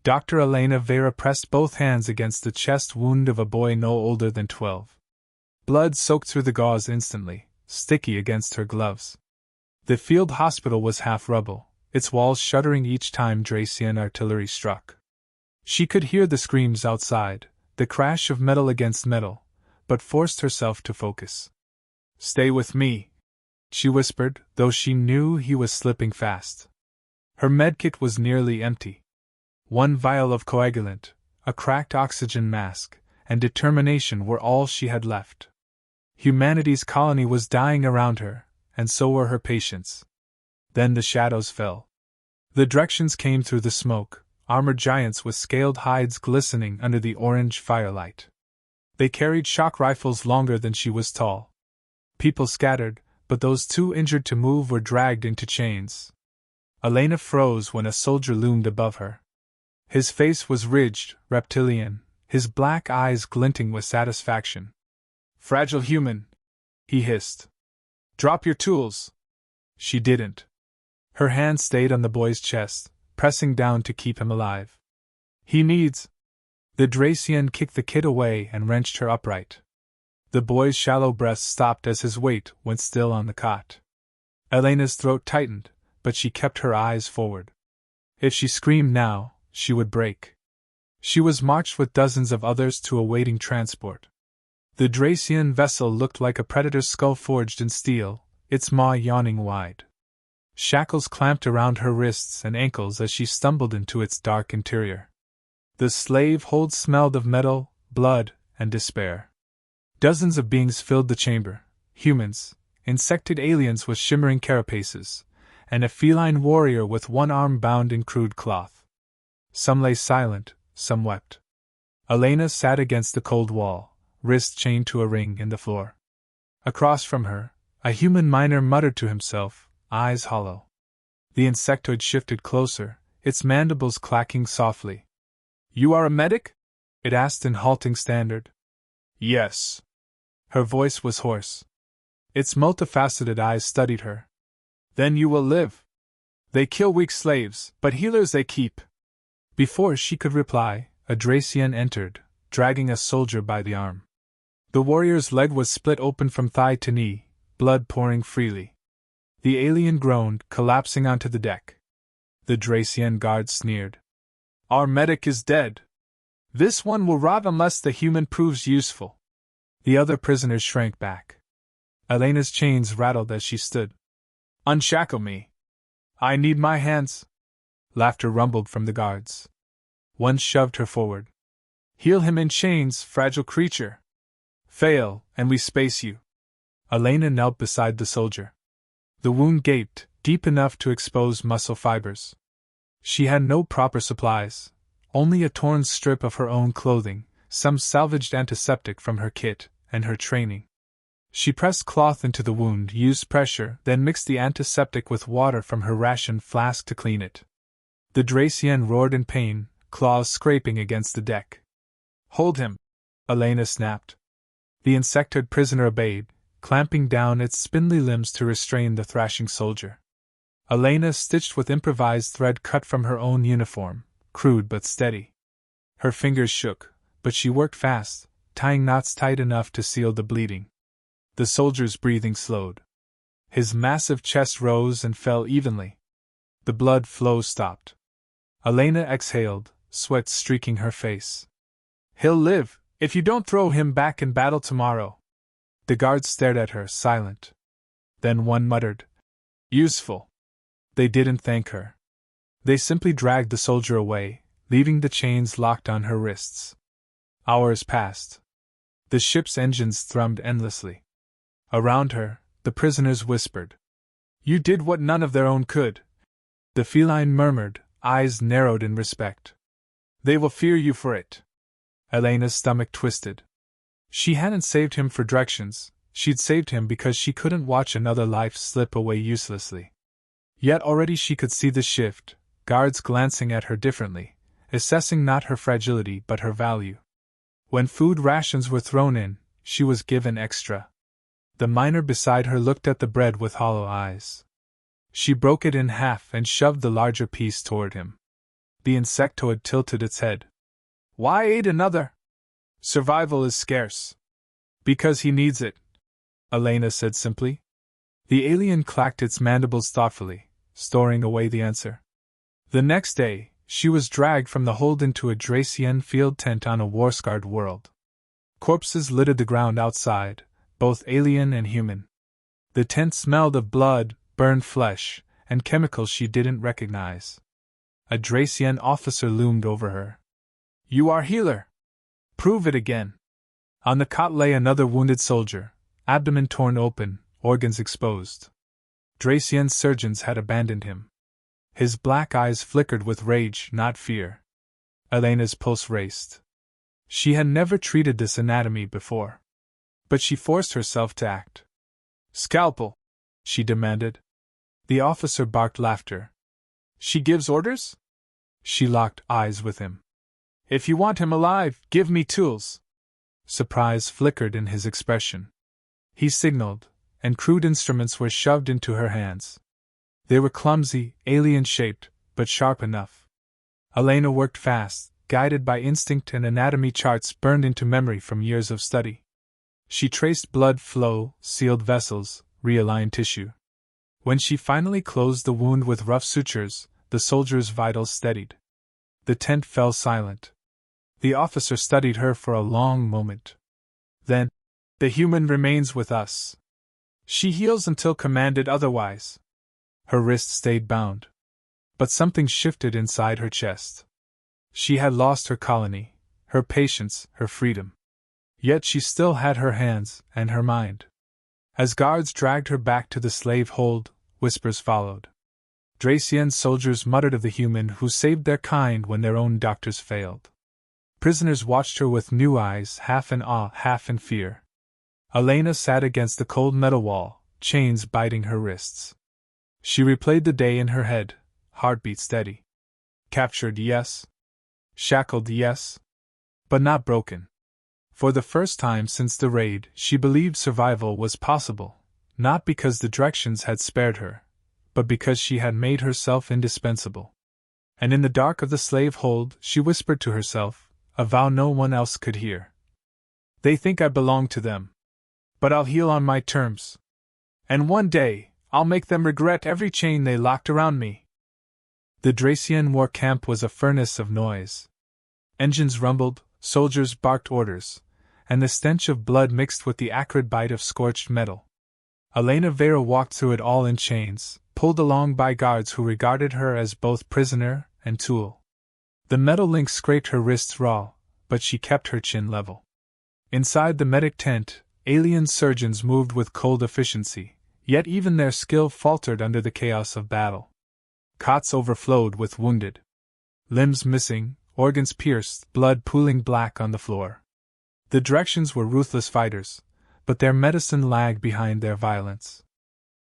Dr. Elena Vera pressed both hands against the chest wound of a boy no older than 12. Blood soaked through the gauze instantly, sticky against her gloves. The field hospital was half rubble, its walls shuddering each time Dracian artillery struck. She could hear the screams outside, the crash of metal against metal, but forced herself to focus. "Stay with me," she whispered, though she knew he was slipping fast. Her medkit was nearly empty. One vial of coagulant, a cracked oxygen mask, and determination were all she had left. Humanity's colony was dying around her, and so were her patients. Then the shadows fell. The directions came through the smoke, armored giants with scaled hides glistening under the orange firelight. They carried shock rifles longer than she was tall. People scattered, but those too injured to move were dragged into chains. Elena froze when a soldier loomed above her. His face was ridged, reptilian, his black eyes glinting with satisfaction. "Fragile human," he hissed. "Drop your tools." She didn't. Her hand stayed on the boy's chest, pressing down to keep him alive. "He needs—" The Dracian kicked the kid away and wrenched her upright. The boy's shallow breath stopped as his weight went still on the cot. Elena's throat tightened, but she kept her eyes forward. If she screamed now, she would break. She was marched with dozens of others to a waiting transport. The Dracian vessel looked like a predator's skull forged in steel, its maw yawning wide. Shackles clamped around her wrists and ankles as she stumbled into its dark interior. The slave hold smelled of metal, blood, and despair. Dozens of beings filled the chamber: humans, insected aliens with shimmering carapaces, and a feline warrior with one arm bound in crude cloth. Some lay silent, some wept. Elena sat against the cold wall, wrist chained to a ring in the floor. Across from her, a human miner muttered to himself, eyes hollow. The insectoid shifted closer, its mandibles clacking softly. "You are a medic?" it asked in halting standard. "Yes." Her voice was hoarse. Its multifaceted eyes studied her. "Then you will live. They kill weak slaves, but healers they keep." Before she could reply, a Dracian entered, dragging a soldier by the arm. The warrior's leg was split open from thigh to knee, blood pouring freely. The alien groaned, collapsing onto the deck. The Dracian guard sneered. "Our medic is dead. This one will rot unless the human proves useful." The other prisoners shrank back. Elena's chains rattled as she stood. "Unshackle me. I need my hands." Laughter rumbled from the guards. One shoved her forward. "Heal him in chains, fragile creature. Fail, and we space you." Elena knelt beside the soldier. The wound gaped, deep enough to expose muscle fibers. She had no proper supplies, only a torn strip of her own clothing, some salvaged antiseptic from her kit, and her training. She pressed cloth into the wound, used pressure, then mixed the antiseptic with water from her ration flask to clean it. The Dracian roared in pain, claws scraping against the deck. "Hold him!" Elena snapped. The insectoid prisoner obeyed, clamping down its spindly limbs to restrain the thrashing soldier. Elena stitched with improvised thread cut from her own uniform, crude but steady. Her fingers shook, but she worked fast, tying knots tight enough to seal the bleeding. The soldier's breathing slowed. His massive chest rose and fell evenly. The blood flow stopped. Elena exhaled, sweat streaking her face. "He'll live, if you don't throw him back in battle tomorrow." The guards stared at her, silent. Then one muttered, "Useful." They didn't thank her. They simply dragged the soldier away, leaving the chains locked on her wrists. Hours passed. The ship's engines thrummed endlessly. Around her, the prisoners whispered. "You did what none of their own could." The feline murmured, eyes narrowed in respect. "They will fear you for it." Elena's stomach twisted. She hadn't saved him for directions, she'd saved him because she couldn't watch another life slip away uselessly. Yet already she could see the shift, guards glancing at her differently, assessing not her fragility but her value. When food rations were thrown in, she was given extra. The miner beside her looked at the bread with hollow eyes. She broke it in half and shoved the larger piece toward him. The insectoid tilted its head. Why eat another? Survival is scarce. Because he needs it, Elena said simply. The alien clacked its mandibles thoughtfully, storing away the answer. The next day, she was dragged from the hold into a Dracian field tent on a war-scarred world. Corpses littered the ground outside, both alien and human. The tent smelled of blood, burned flesh, and chemicals she didn't recognize. A Dracian officer loomed over her. You are healer. Prove it again. On the cot lay another wounded soldier, abdomen torn open, organs exposed. Dracian surgeons had abandoned him. His black eyes flickered with rage, not fear. Elena's pulse raced. She had never treated this anatomy before. But she forced herself to act. Scalpel, she demanded. The officer barked laughter. She gives orders? She locked eyes with him. If you want him alive, give me tools. Surprise flickered in his expression. He signaled, and crude instruments were shoved into her hands. They were clumsy, alien-shaped, but sharp enough. Elena worked fast, guided by instinct and anatomy charts burned into memory from years of study. She traced blood flow, sealed vessels, realigned tissue. When she finally closed the wound with rough sutures, the soldier's vitals steadied. The tent fell silent. The officer studied her for a long moment. Then, the human remains with us. She heals until commanded otherwise. Her wrist stayed bound. But something shifted inside her chest. She had lost her colony, her patience, her freedom. Yet she still had her hands and her mind. As guards dragged her back to the slave hold, whispers followed. Dracian soldiers muttered of the human who saved their kind when their own doctors failed. Prisoners watched her with new eyes, half in awe, half in fear. Elena sat against the cold metal wall, chains biting her wrists. She replayed the day in her head, heartbeat steady. Captured, yes. Shackled, yes. But not broken. For the first time since the raid, she believed survival was possible, not because the directions had spared her, but because she had made herself indispensable. And in the dark of the slave hold, she whispered to herself, a vow no one else could hear. They think I belong to them. But I'll heal on my terms. And one day, I'll make them regret every chain they locked around me. The Dracian war camp was a furnace of noise. Engines rumbled, soldiers barked orders, and the stench of blood mixed with the acrid bite of scorched metal. Elena Vera walked through it all in chains, pulled along by guards who regarded her as both prisoner and tool. The metal link scraped her wrists raw, but she kept her chin level. Inside the medic tent, alien surgeons moved with cold efficiency, yet even their skill faltered under the chaos of battle. Cots overflowed with wounded. Limbs missing, organs pierced, blood pooling black on the floor. The directions were ruthless fighters, but their medicine lagged behind their violence.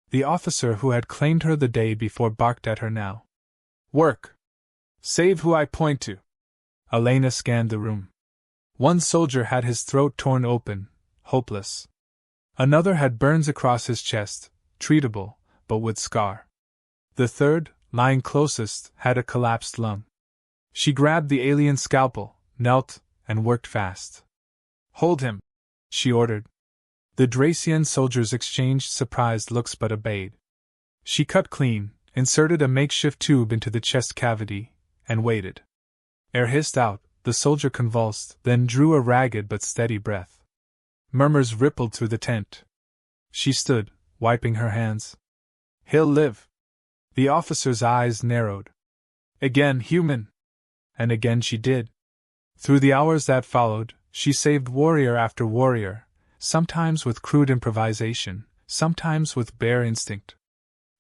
The officer who had claimed her the day before barked at her now. Work! Save who I point to. Elena scanned the room. One soldier had his throat torn open, hopeless. Another had burns across his chest, treatable, but with scar. The third, lying closest, had a collapsed lung. She grabbed the alien scalpel, knelt, and worked fast. Hold him, she ordered. The Dracian soldiers exchanged surprised looks but obeyed. She cut clean, inserted a makeshift tube into the chest cavity, and waited. Air hissed out, the soldier convulsed, then drew a ragged but steady breath. Murmurs rippled through the tent. She stood, wiping her hands. He'll live. The officer's eyes narrowed. Again human. And again she did. Through the hours that followed, she saved warrior after warrior, sometimes with crude improvisation, sometimes with bare instinct.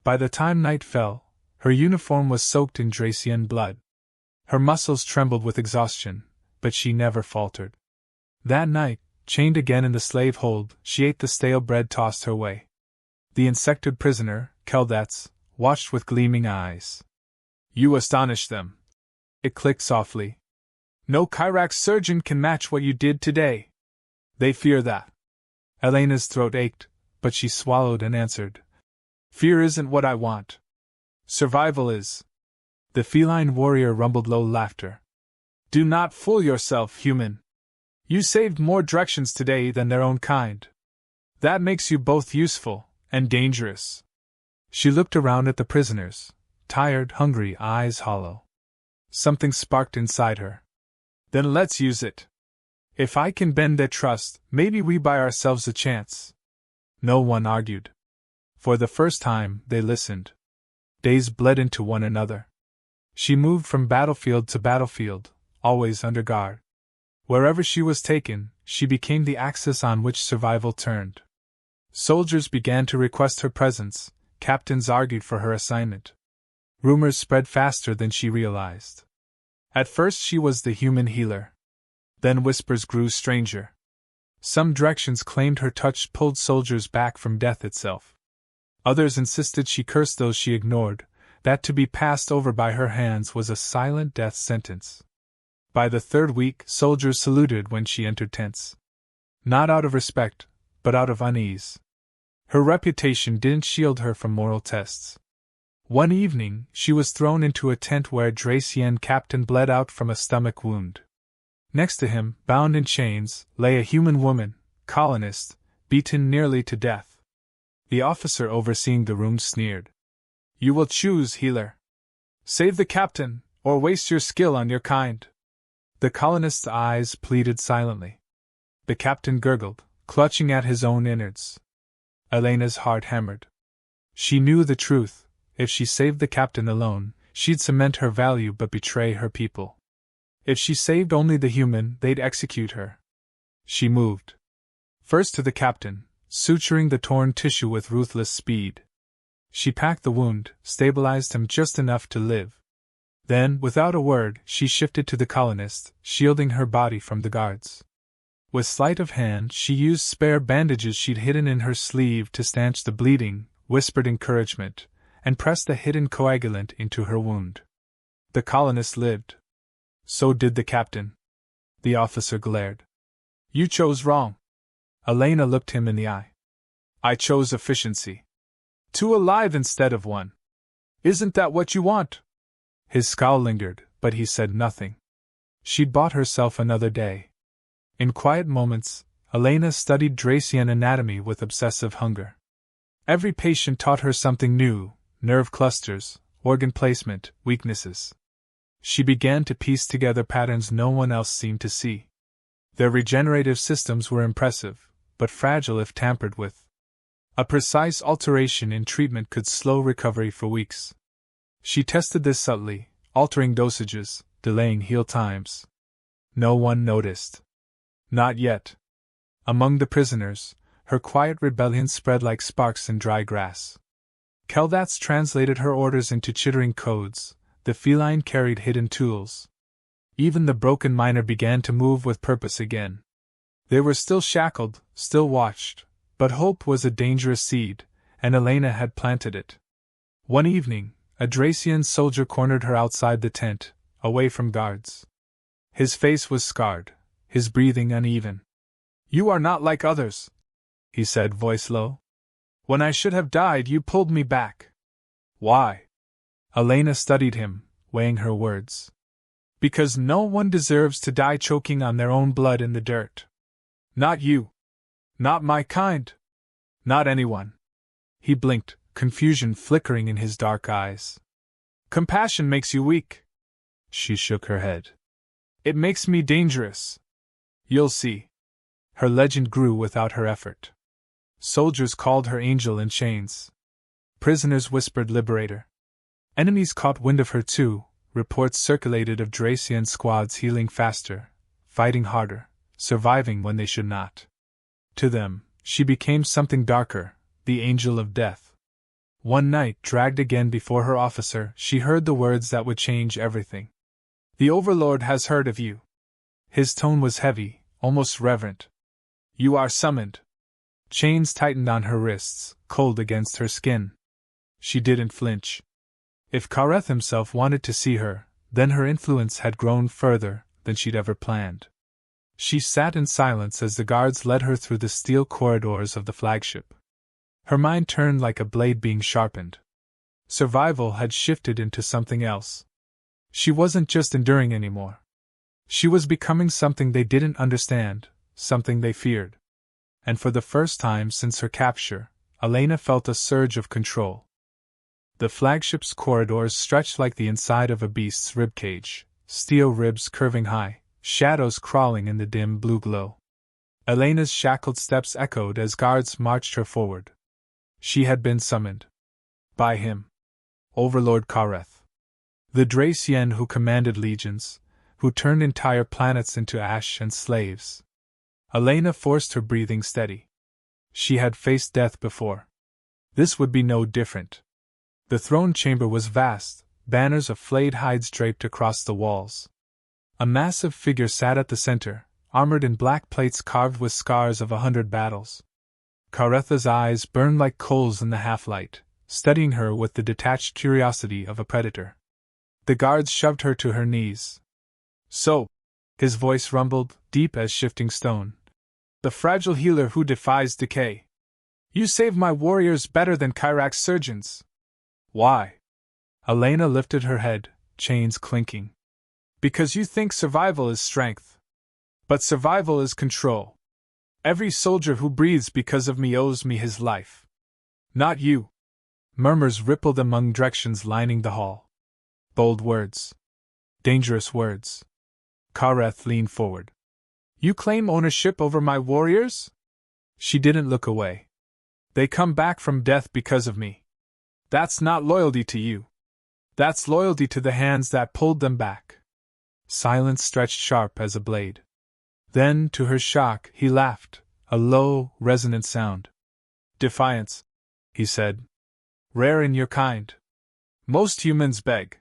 By the time night fell, her uniform was soaked in Dracian blood. Her muscles trembled with exhaustion, but she never faltered. That night, chained again in the slave hold, she ate the stale bread tossed her way. The insected prisoner, Keldats, watched with gleaming eyes. You astonish them. It clicked softly. No Chirac surgeon can match what you did today. They fear that. Elena's throat ached, but she swallowed and answered. Fear isn't what I want. Survival is. The feline warrior rumbled low laughter. Do not fool yourself, human. You saved more directions today than their own kind. That makes you both useful and dangerous. She looked around at the prisoners, tired, hungry, eyes hollow. Something sparked inside her. Then let's use it. If I can bend their trust, maybe we buy ourselves a chance. No one argued. For the first time, they listened. Days bled into one another. She moved from battlefield to battlefield, always under guard. Wherever she was taken, she became the axis on which survival turned. Soldiers began to request her presence, captains argued for her assignment. Rumors spread faster than she realized. At first she was the human healer. Then whispers grew stranger. Some directions claimed her touch pulled soldiers back from death itself. Others insisted she cursed those she ignored, that to be passed over by her hands was a silent death sentence. By the third week, soldiers saluted when she entered tents. Not out of respect, but out of unease. Her reputation didn't shield her from moral tests. One evening, she was thrown into a tent where a Dracian captain bled out from a stomach wound. Next to him, bound in chains, lay a human woman, colonist, beaten nearly to death. The officer overseeing the room sneered. You will choose, healer. Save the captain, or waste your skill on your kind. The colonist's eyes pleaded silently. The captain gurgled, clutching at his own innards. Elena's heart hammered. She knew the truth. If she saved the captain alone, she'd cement her value but betray her people. If she saved only the human, they'd execute her. She moved. First to the captain, suturing the torn tissue with ruthless speed. She packed the wound, stabilized him just enough to live. Then, without a word, she shifted to the colonist, shielding her body from the guards. With sleight of hand, she used spare bandages she'd hidden in her sleeve to stanch the bleeding, whispered encouragement, and pressed the hidden coagulant into her wound. The colonist lived. So did the captain. The officer glared. You chose wrong. Elena looked him in the eye. I chose efficiency. 2 alive instead of 1. Isn't that what you want? His scowl lingered, but he said nothing. She'd bought herself another day. In quiet moments, Elena studied Dracian anatomy with obsessive hunger. Every patient taught her something new: nerve clusters, organ placement, weaknesses. She began to piece together patterns no one else seemed to see. Their regenerative systems were impressive, but fragile if tampered with. A precise alteration in treatment could slow recovery for weeks. She tested this subtly, altering dosages, delaying heal times. No one noticed. Not yet. Among the prisoners, her quiet rebellion spread like sparks in dry grass. Keldats translated her orders into chittering codes. The feline carried hidden tools. Even the broken miner began to move with purpose again. They were still shackled, still watched, but hope was a dangerous seed, and Elena had planted it. One evening, a Dracian soldier cornered her outside the tent, away from guards. His face was scarred, his breathing uneven. You are not like others, he said, voice low. When I should have died, you pulled me back. Why? Elena studied him, weighing her words. Because no one deserves to die choking on their own blood in the dirt. Not you. Not my kind. Not anyone. He blinked, confusion flickering in his dark eyes. Compassion makes you weak. She shook her head. It makes me dangerous. You'll see. Her legend grew without her effort. Soldiers called her angel in chains. Prisoners whispered liberator. Enemies caught wind of her too. Reports circulated of Dracian squads healing faster, fighting harder, surviving when they should not. To them, she became something darker, the angel of death. One night, dragged again before her officer, she heard the words that would change everything. The Overlord has heard of you. His tone was heavy, almost reverent. You are summoned. Chains tightened on her wrists, cold against her skin. She didn't flinch. If Kareth himself wanted to see her, then her influence had grown further than she'd ever planned. She sat in silence as the guards led her through the steel corridors of the flagship. Her mind turned like a blade being sharpened. Survival had shifted into something else. She wasn't just enduring anymore. She was becoming something they didn't understand, something they feared. And for the first time since her capture, Elena felt a surge of control. The flagship's corridors stretched like the inside of a beast's ribcage, steel ribs curving high, shadows crawling in the dim blue glow. Elena's shackled steps echoed as guards marched her forward. She had been summoned. By him. Overlord Kareth. The Dracian who commanded legions, who turned entire planets into ash and slaves. Elena forced her breathing steady. She had faced death before. This would be no different. The throne chamber was vast, banners of flayed hides draped across the walls. A massive figure sat at the center, armored in black plates carved with scars of 100 battles. Karetha's eyes burned like coals in the half-light, studying her with the detached curiosity of a predator. The guards shoved her to her knees. So, his voice rumbled, deep as shifting stone. The fragile healer who defies decay. You save my warriors better than Kyrak's surgeons. Why? Elena lifted her head, chains clinking. Because you think survival is strength. But survival is control. Every soldier who breathes because of me owes me his life. Not you. Murmurs rippled among directions lining the hall. Bold words. Dangerous words. Kareth leaned forward. You claim ownership over my warriors? She didn't look away. They come back from death because of me. That's not loyalty to you. That's loyalty to the hands that pulled them back. Silence stretched sharp as a blade. Then, to her shock, he laughed, a low, resonant sound. Defiance, he said. Rare in your kind. Most humans beg.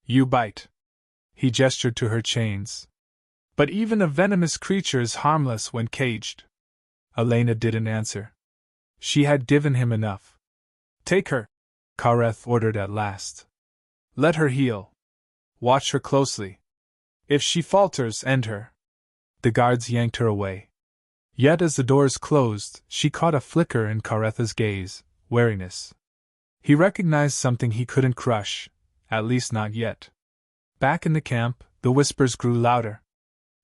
You bite. He gestured to her chains. But even a venomous creature is harmless when caged. Elena didn't answer. She had given him enough. Take her, Kareth ordered at last. Let her heal. Watch her closely. If she falters, end her. The guards yanked her away. Yet as the doors closed, she caught a flicker in Karetha's gaze, wariness. He recognized something he couldn't crush, at least not yet. Back in the camp, the whispers grew louder.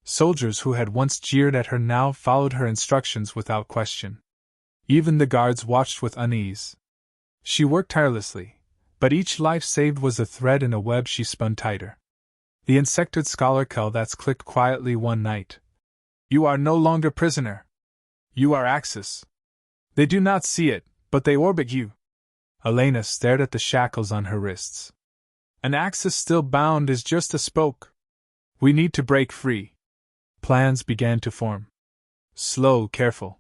Soldiers who had once jeered at her now followed her instructions without question. Even the guards watched with unease. She worked tirelessly, but each life saved was a thread in a web she spun tighter. The insectoid scholar Keldats clicked quietly one night. You are no longer prisoner. You are Axis. They do not see it, but they orbit you. Elena stared at the shackles on her wrists. An Axis still bound is just a spoke. We need to break free. Plans began to form. Slow, careful.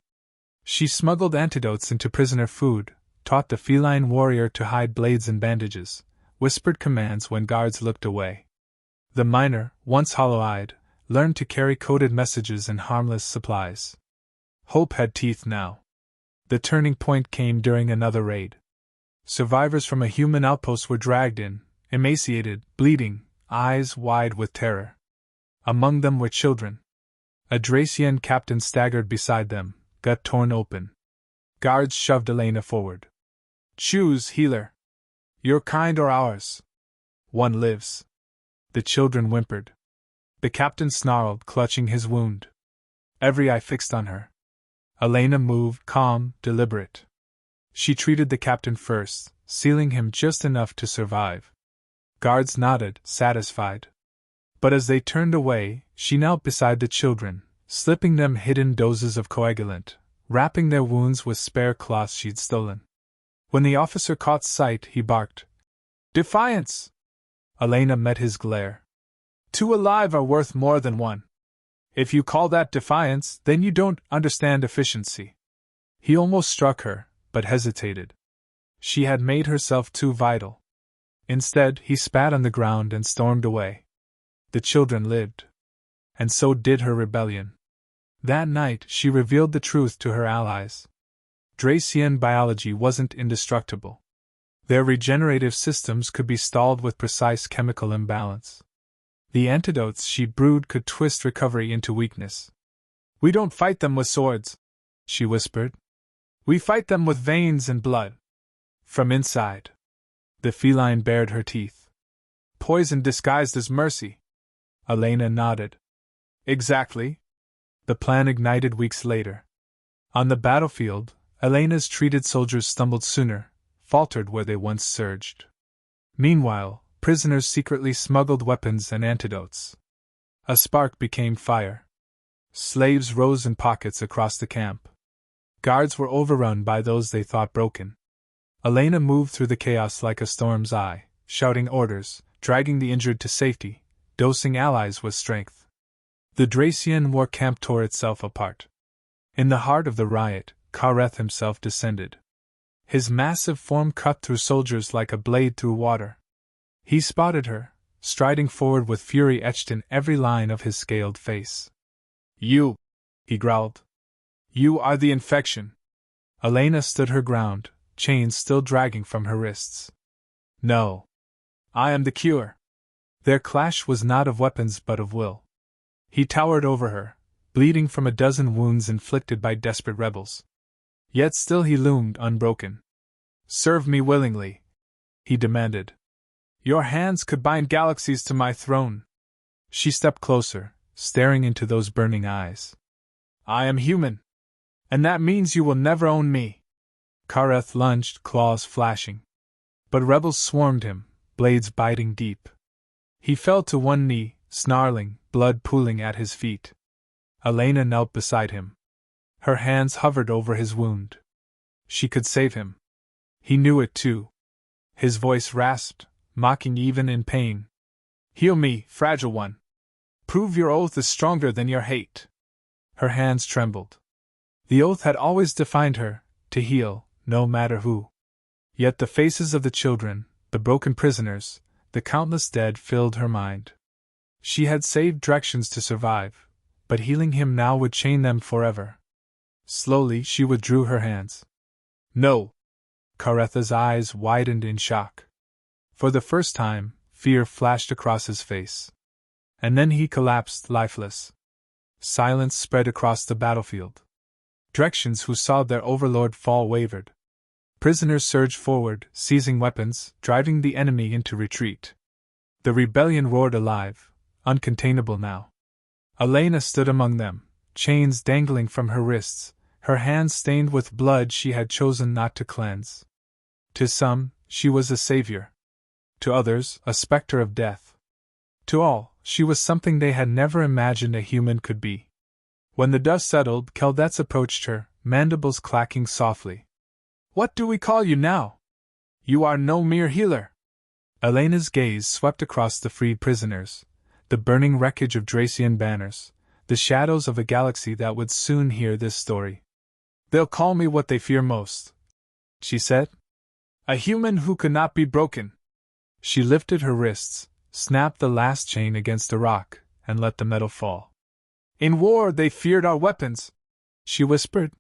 She smuggled antidotes into prisoner food, taught the feline warrior to hide blades and bandages, whispered commands when guards looked away. The miner, once hollow-eyed, learned to carry coded messages and harmless supplies. Hope had teeth now. The turning point came during another raid. Survivors from a human outpost were dragged in, emaciated, bleeding, eyes wide with terror. Among them were children. A Dracian captain staggered beside them, gut torn open. Guards shoved Elena forward. Choose, healer. Your kind or ours. One lives. The children whimpered. The captain snarled, clutching his wound. Every eye fixed on her. Elena moved, calm, deliberate. She treated the captain first, sealing him just enough to survive. Guards nodded, satisfied. But as they turned away, she knelt beside the children, slipping them hidden doses of coagulant, wrapping their wounds with spare cloths she'd stolen. When the officer caught sight, he barked. Defiance! Elena met his glare. 2 alive are worth more than 1. If you call that defiance, then you don't understand efficiency. He almost struck her, but hesitated. She had made herself too vital. Instead, he spat on the ground and stormed away. The children lived. And so did her rebellion. That night, she revealed the truth to her allies. Dracian biology wasn't indestructible. Their regenerative systems could be stalled with precise chemical imbalance. The antidotes she brewed could twist recovery into weakness. We don't fight them with swords, she whispered. We fight them with veins and blood. From inside. The feline bared her teeth. Poison disguised as mercy. Elena nodded. Exactly. The plan ignited weeks later. On the battlefield, Elena's treated soldiers stumbled sooner, faltered where they once surged. Meanwhile, prisoners secretly smuggled weapons and antidotes. A spark became fire. Slaves rose in pockets across the camp. Guards were overrun by those they thought broken. Elena moved through the chaos like a storm's eye, shouting orders, dragging the injured to safety, dosing allies with strength. The Dracian war camp tore itself apart. In the heart of the riot, Kareth himself descended. His massive form cut through soldiers like a blade through water. He spotted her, striding forward with fury etched in every line of his scaled face. You, he growled. You are the infection. Elena stood her ground, chains still dragging from her wrists. No. I am the cure. Their clash was not of weapons but of will. He towered over her, bleeding from a dozen wounds inflicted by desperate rebels. Yet still he loomed unbroken. Serve me willingly, he demanded. Your hands could bind galaxies to my throne. She stepped closer, staring into those burning eyes. I am human. And that means you will never own me. Kareth lunged, claws flashing. But rebels swarmed him, blades biting deep. He fell to one knee, snarling, blood pooling at his feet. Elena knelt beside him. Her hands hovered over his wound. She could save him. He knew it too. His voice rasped, mocking even in pain. Heal me, fragile one. Prove your oath is stronger than your hate. Her hands trembled. The oath had always defined her, to heal, no matter who. Yet the faces of the children, the broken prisoners, the countless dead filled her mind. She had saved Drexians to survive, but healing him now would chain them forever. Slowly she withdrew her hands. No! Karetha's eyes widened in shock. For the first time, fear flashed across his face. And then he collapsed lifeless. Silence spread across the battlefield. Drexians who saw their overlord fall wavered. Prisoners surged forward, seizing weapons, driving the enemy into retreat. The rebellion roared alive, uncontainable now. Elena stood among them, chains dangling from her wrists, her hands stained with blood she had chosen not to cleanse. To some, she was a savior. To others, a specter of death. To all, she was something they had never imagined a human could be. When the dust settled, Keldets approached her, mandibles clacking softly. What do we call you now? You are no mere healer. Elena's gaze swept across the freed prisoners, the burning wreckage of Dracian banners, the shadows of a galaxy that would soon hear this story. They'll call me what they fear most, she said. A human who could not be broken. She lifted her wrists, snapped the last chain against a rock, and let the metal fall. In war they feared our weapons, she whispered.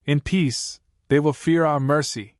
In peace, they will fear our mercy.